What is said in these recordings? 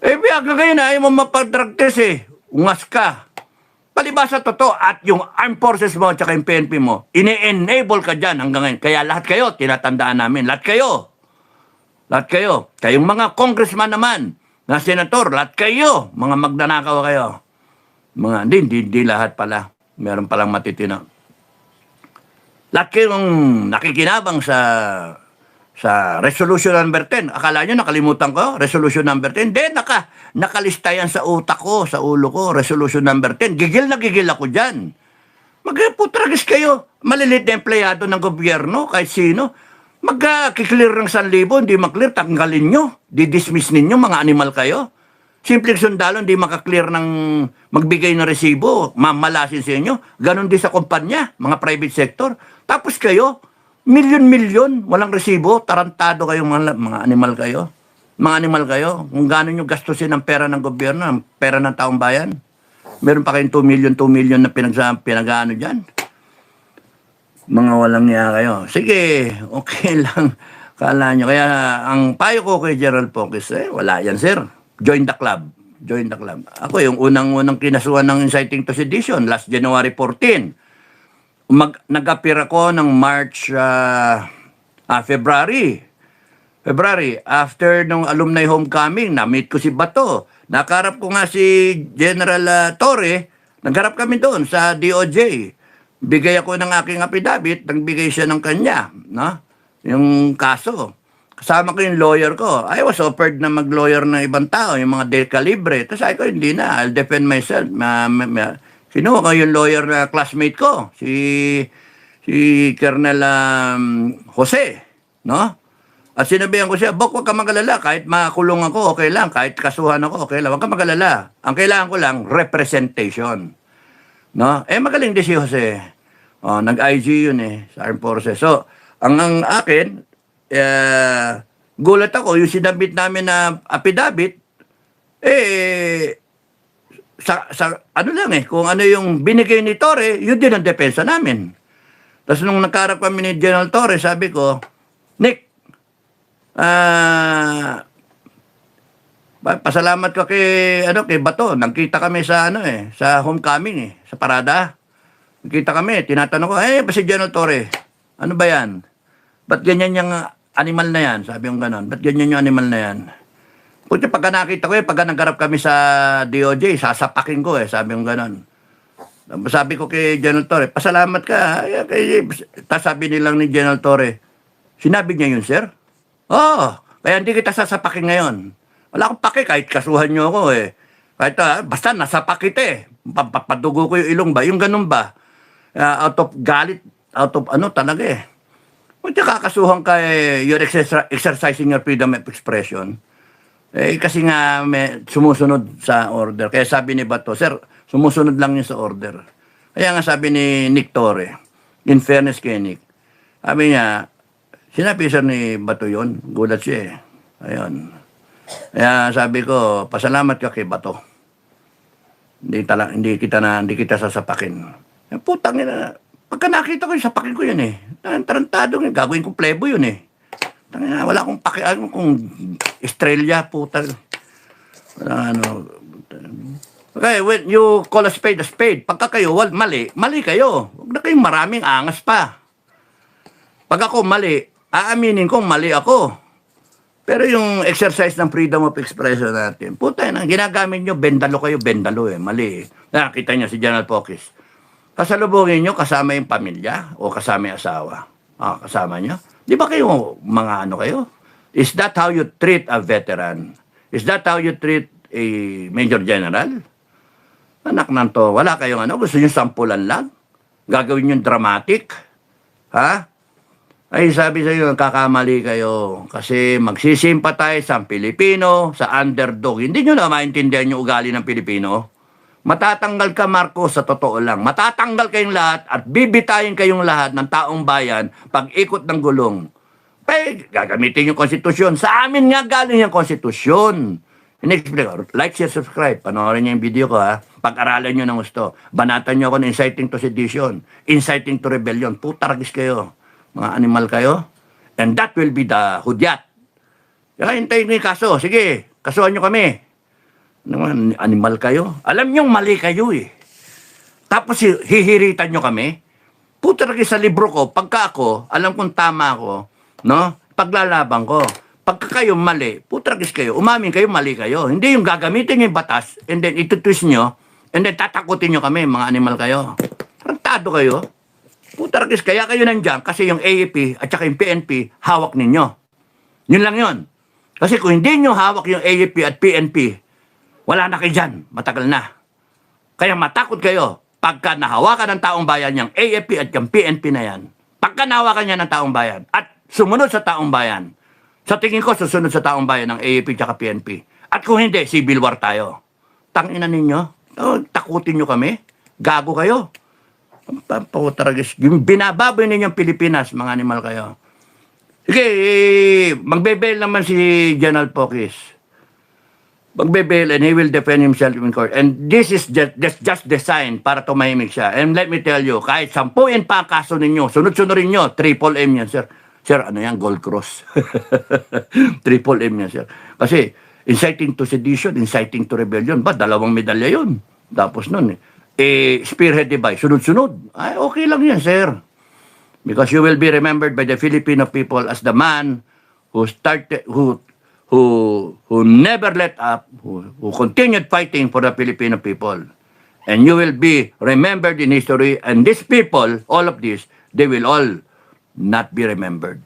Eh, hanggang ngayon ayaw mo mapag-drug test eh. Ungas ka. Palibasa totoo at yung armed forces mo at saka yung PNP mo, ine-enable ka dyan hanggang ngayon. Kaya lahat kayo, tinatandaan namin. Lahat kayo. Lahat kayo. Kayong mga congressman naman, na senator, lahat kayo. Mga magnanakaw kayo. Hindi lahat pala. Meron palang matitino. Lahat kayong nakikinabang sa resolution number 10. Akala nyo nakalimutan ko? Resolution number 10. Hindi, nakalista yan sa utak ko, sa ulo ko. Resolution number 10. Gigil na gigil ako dyan. Magputragis kayo. Malilit na empleyado ng gobyerno, kahit sino. Magkiklear ng 1,000, hindi maklear, tanggalin nyo. Didismiss ninyo, mga animal kayo. Simpleng sundalo, hindi makaklear ng magbigay ng resibo, mamalasin sa inyo. Ganon din sa kumpanya, mga private sector. Tapos kayo, milyon-milyon, walang resibo, tarantado kayong mga animal kayo. Mga animal kayo, kung gano'n nyo gastusin ang pera ng gobyerno, ang pera ng taong bayan. Meron pa kayong 2 million na pinag-ano dyan. Mga walang niya kayo. Sige, okay lang. Kala nyo. Kaya ang payo ko kay Gerald Pocis, wala yan, sir. Join the club. Join the club. Ako yung unang kinasuhan ng inciting to sedition, last January 14. Nag-appear ako ng February, after nung alumni homecoming, na-meet ko si Bato. Nakarap ko nga si General Torre, nagharap kami doon sa DOJ. Bigay ako ng aking affidavit, nagbigay siya ng kanya, no? Yung kaso. Kasama ko yung lawyer ko. I was offered na mag-lawyer ng ibang tao, yung mga Del Calibre. Tapos sabi ko, hindi na, I'll defend myself. Sino ko yung lawyer na classmate ko? Si Colonel Jose, no? At sinabihan ko siya, Bok, huwag ka magalala. Kahit makulong ako, okay lang. Kahit kasuhan ako, okay lang. Huwag ka magalala. Ang kailangan ko lang, representation. No? Magaling din si Jose. Nag-IG yun sa Armed Forces. So, ang akin, gulat ako, yung sinabit namin na affidavit, ano lang kung ano yung binigay ni Torre, yun din ang depensa namin. Tapos nung nagkarap kami ni General Torre, sabi ko, Nick, pasalamat ka kay Bato. Nagkita kami sa sa homecoming sa parada. Nagkita kami, tinatanong ko, ba si General Torre? Ano ba yan? Ba't ganyan yung animal na yan? Sabi yung ganon. Ba't ganyan yung animal na yan? Puti pagka nakita ko pagka nagharap kami sa DOJ, sasapakin ko sabi yung ganon. Sabi ko kay General Torre, pasalamat ka. Tapos sabi nilang ni General Torre, sinabi niya yun, sir? Oo, kaya hindi kita sasapakin ngayon. Wala akong pake kahit kasuhan niyo ako Kahit basta nasapak kita Papadugo ko yung ilong ba? Yung ganun ba? Out of galit, out of talaga Kung kakasuhan ka you're exercising your freedom of expression. Kasi nga sumusunod sa order. Kaya sabi ni Bato, sir, sumusunod lang yun sa order. Kaya nga sabi ni Nick Torre, in fairness kay Nick, sabi niya, sinabi sir ni Bato yun, gulat siya Ayun. Kaya sabi ko, pasalamat ka kay Bato. Hindi kita sasapakin. Putang ina, pagka nakita ko yung sapakin ko yun tarantado gagawin kong plebo yun Wala akong pakialam kung Estrella, puta. Okay, when you call a spade, pagka kayo, mali kayo. Huwag na kayong maraming angas pa. Pag ako mali, aaminin kong mali ako. Pero yung exercise ng freedom of expression natin, puta ginagamit nyo, bendalo kayo, mali Nakita nyo si General Pocis. Kasalubungin nyo, kasama yung pamilya o kasama yung asawa. Kasama nyo. Di ba kayo, mga kayo? Is that how you treat a veteran? Is that how you treat a Major General? Anak nanto, wala kayong gusto nyo sampulan lang? Gagawin nyo dramatic? Ha? Ay, sabi sa iyo, kakamali kayo. Kasi magsisimpatize ang Pilipino sa underdog. Hindi nyo na maintindihan yung ugali ng Pilipino. Matatanggal ka, Marcos, sa totoo lang. Matatanggal kayong lahat at bibitayin kayong lahat ng taong bayan pag ikot ng gulong. Gagamitin yung konstitusyon. Sa amin nga galing yung konstitusyon. Like, share, subscribe. Panoorin niyo yung video ko, Pag-aralan nyo ng gusto. Banatan nyo ako ng inciting to sedition. Inciting to rebellion. Putaragis kayo. Mga animal kayo. And that will be the hudyat. Kaya hintayin nyo yung kaso. Sige, kasuhan nyo kami. Naman, animal kayo. Alam niyong mali kayo eh. Tapos hihiritan nyo kami. Puta lagi sa libro ko, pagka ako, alam kong tama ako, no? Paglalaban ko. Pagka kayo mali, puta lagi kayo, umamin kayo, mali kayo. Hindi yung gagamitin yung batas, and then itutwist nyo, and then tatakutin nyo kami, mga animal kayo. Tarantado kayo. Puta lagi, kaya kayo nandyan, kasi yung AAP at saka yung PNP, hawak ninyo. Yun lang yun. Kasi kung hindi nyo hawak yung AAP at PNP, wala na kayo dyan, matagal na. Kaya matakot kayo pagka nahawakan ng taong bayan yung AFP at yung PNP na yan. Pagka nahawakan niya ng taong bayan at sumunod sa taong bayan, sa tingin ko susunod sa taong bayan ng AFP at PNP. At kung hindi, civil war tayo. Tangina ninyo, takutin nyo kami, gago kayo. Yung binababoy ninyong Pilipinas, mga animal kayo. Sige, magbe-bail naman si General Pokis. Magbe-bail and he will defend himself in court. And this is just designed para tumahimik siya. And let me tell you, kahit 10 pa ang kaso ninyo, sunod-sunurin nyo, triple M yan, sir. Sir, ano yan? Gold Cross. Triple M yan, sir. Kasi, inciting to sedition, inciting to rebellion, ba, 2 medalya yun. Tapos nun, spearhead device, sunod-sunod. Ay, okay lang yan, sir. Because you will be remembered by the Filipino people as the man who started, who never let up, who continued fighting for the Filipino people. And you will be remembered in history, and these people, all of this, they will all not be remembered.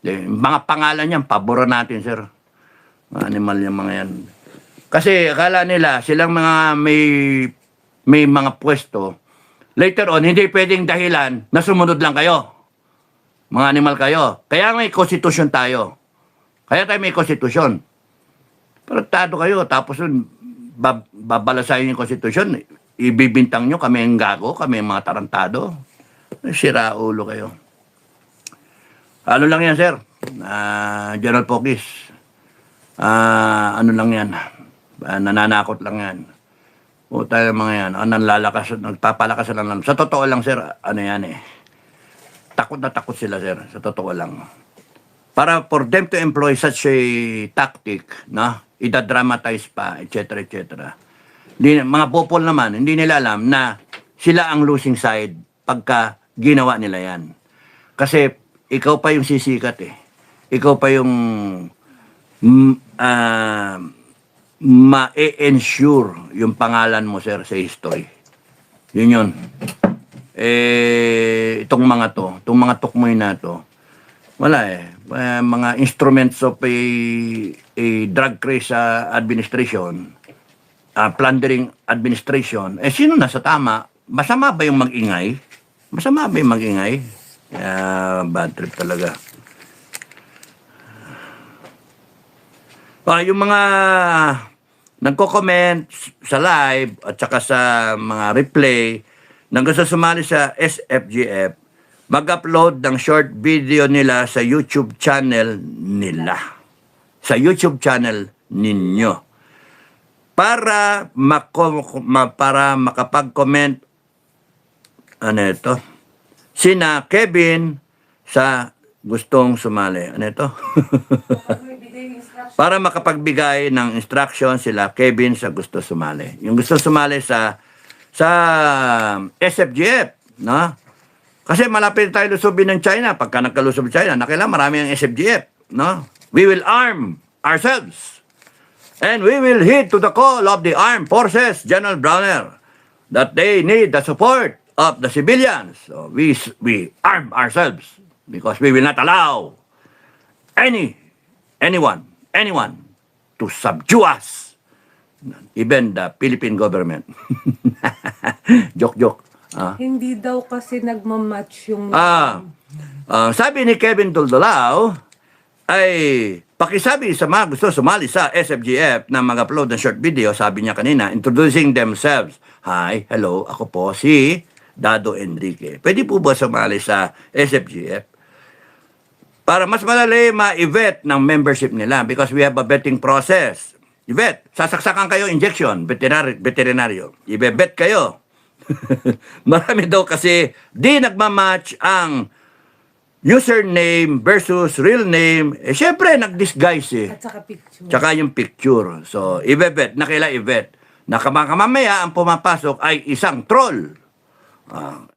Mga pangalan yan, paboran natin, sir. Mga animal yung mga yan. Kasi akala nila, silang mga may mga pwesto, later on, hindi pwedeng dahilan na sumunod lang kayo. Mga animal kayo. Kaya may konstitusyon tayo. Kaya tayo may konstitusyon. Tarantado kayo. Tapos babalasahin yung konstitusyon. Ibibintang nyo kami ang gago, kami ang mga tarantado. Sira ulo kayo. Ano lang yan, sir? General Pokis. Ano lang yan? Nananakot lang yan. O tayo mga yan. Nagpapalakas lang. Sa totoo lang, sir, ano yan eh. Takot na takot sila, sir. Sa totoo lang. Para for them to employ such a tactic, no? Idadramatize pa, etc., etc. Mga popol naman, hindi nila alam na sila ang losing side pagka ginawa nila yan. Kasi ikaw pa yung sisikat eh. Ikaw pa yung ma-ensure yung pangalan mo, sir, sa history. Yun. Itong mga tukmoy na to, wala eh. Mga instruments of a drug craze administration, plundering administration, sino nasa tama? Masama ba yung mag-ingay? Bad trip talaga. Yung mga nagko-comment sa live at saka sa mga replay nang gusto sumali sa SFGF, mag-upload ng short video nila sa YouTube channel nila. Sa YouTube channel ninyo. Para makapag-comment ano ito? Sina Kevin sa gustong sumali. Ano ito? Para makapagbigay ng instruction sila Kevin sa gusto sumali. Yung gusto sumali sa SFGF, no? Kasi malapit tayo lusubin ng China. Pagka nagkalusob China, nakailangan marami ang SFGF, no? We will arm ourselves. And we will heed to the call of the armed forces, General Browner, that they need the support of the civilians. So we arm ourselves because we will not allow anyone to subdue us, even the Philippine government. Joke. Hindi daw kasi nagmamatch yung... Sabi ni Kevin Tuldolao, ay pakisabi sa mga gusto sumali sa SFGF na mag-upload ng short video, sabi niya kanina, introducing themselves. Hi, hello, ako po si Dado Enrique. Pwede po ba sumali sa SFGF? Para mas madali ma-evet ng membership nila because we have a vetting process. I-vet, sasaksakan kayo injection, veterinaryo. I-vet kayo. Marami daw kasi di nagmamatch ang username versus real name, eh syempre nag-disguise eh. At saka picture. Tsaka yung picture. So, ibebet, na kaila ibet, na kamamaya ang pumapasok ay isang troll.